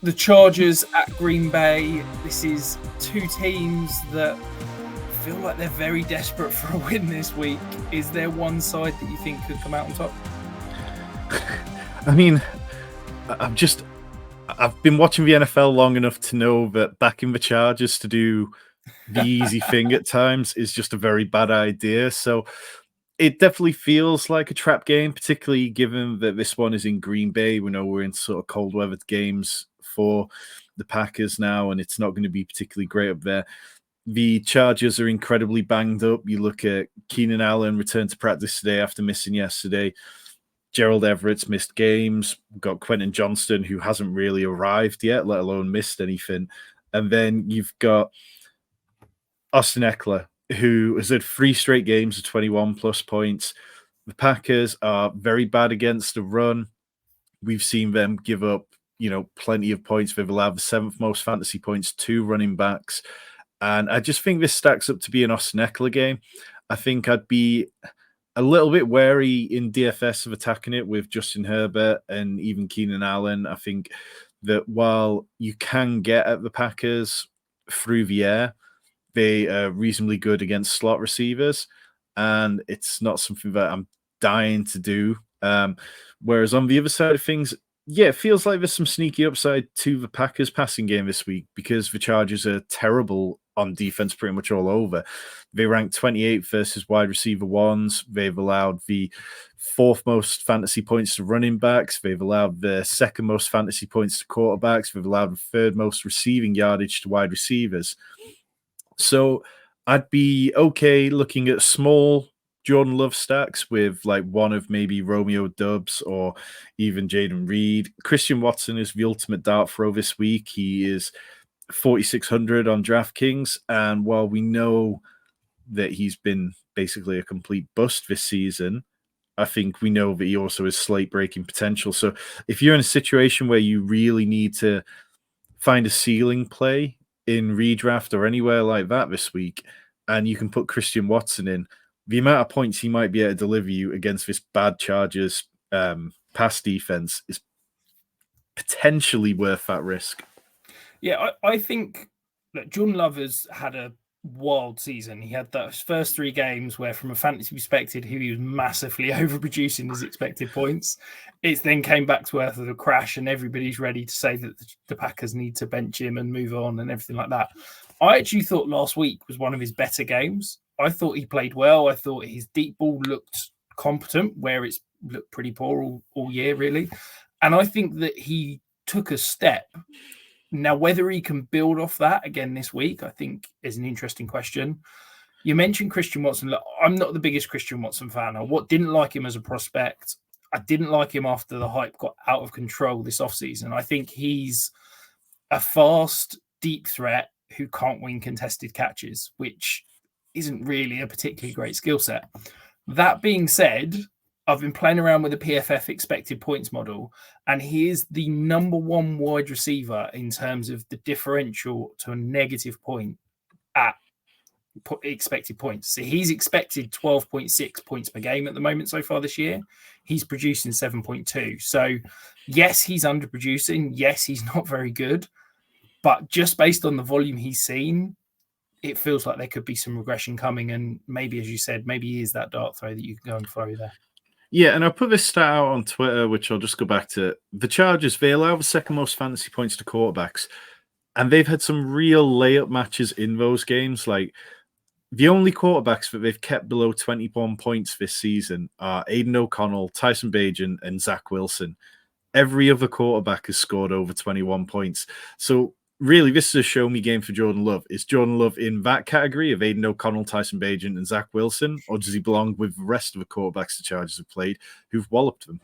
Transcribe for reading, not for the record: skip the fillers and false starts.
The Chargers at Green Bay. This is two teams that feel like they're very desperate for a win this week. Is there one side that you think could come out on top? I mean, I've been watching the NFL long enough to know that backing the Chargers to do the easy thing at times is just a very bad idea. So it definitely feels like a trap game, particularly given that this one is in Green Bay. We know we're in sort of cold weather games for the Packers now, and it's not going to be particularly great up there. The Chargers are incredibly banged up. You look at Keenan Allen returned to practice today after missing yesterday. Gerald Everett's missed games. We've got Quentin Johnston, who hasn't really arrived yet, let alone missed anything. And then you've got Austin Ekeler, who has had 3 straight games of 21-plus points. The Packers are very bad against the run. We've seen them give up, plenty of points. They've allowed the 7th most fantasy points to running backs. And I just think this stacks up to be an Austin Ekeler game. I think I'd be a little bit wary in DFS of attacking it with Justin Herbert and even Keenan Allen. I think that while you can get at the Packers through the air, they are reasonably good against slot receivers, and it's not something that I'm dying to do. Whereas on the other side of things, it feels like there's some sneaky upside to the Packers passing game this week because the Chargers are terrible on defense pretty much all over. They rank 28th versus wide receiver ones. They've allowed the 4th most fantasy points to running backs. They've allowed the 2nd most fantasy points to quarterbacks. They've allowed the 3rd most receiving yardage to wide receivers. So I'd be okay looking at small Jordan Love stacks with like one of maybe Romeo Doubs or even Jaden Reed. Christian Watson is the ultimate dart throw this week. He is 4,600 on DraftKings. And while we know that he's been basically a complete bust this season, I think we know that he also has slate breaking potential. So if you're in a situation where you really need to find a ceiling play in redraft or anywhere like that this week, and you can put Christian Watson in, the amount of points he might be able to deliver you against this bad Chargers pass defense is potentially worth that risk. Yeah, I think that Jordan Love has had a wild season. He had those first 3 games where, from a fantasy perspective, he was massively overproducing his expected points. It then came back to earth with a crash, and everybody's ready to say that the Packers need to bench him and move on and everything like that. I actually thought last week was one of his better games. I thought he played well. I thought his deep ball looked competent, where it's looked pretty poor all year, really. And I think that he took a step. Now, whether he can build off that again this week, I think is an interesting question. You mentioned Christian Watson. Look, I'm not the biggest Christian Watson fan. I didn't like him as a prospect. I didn't like him after the hype got out of control this offseason. I think he's a fast, deep threat who can't win contested catches, which isn't really a particularly great skill set. That being said, I've been playing around with the PFF expected points model, and he is the number 1 wide receiver in terms of the differential to a negative point at expected points. So he's expected 12.6 points per game at the moment so far this year. He's producing 7.2. So yes, he's underproducing. Yes, he's not very good. But just based on the volume he's seen, it feels like there could be some regression coming. And maybe, as you said, maybe he is that dart throw that you can go and throw there. Yeah, and I'll put this stat out on Twitter, which I'll just go back to. The Chargers, they allow the 2nd most fantasy points to quarterbacks, and they've had some real layup matches in those games. Like, the only quarterbacks that they've kept below 21 points this season are Aiden O'Connell, Tyson Bagent, and Zach Wilson. Every other quarterback has scored over 21 points. So really, this is a show-me game for Jordan Love. Is Jordan Love in that category of Aiden O'Connell, Tyson Bagent, and Zach Wilson, or does he belong with the rest of the quarterbacks the Chargers have played who've walloped them?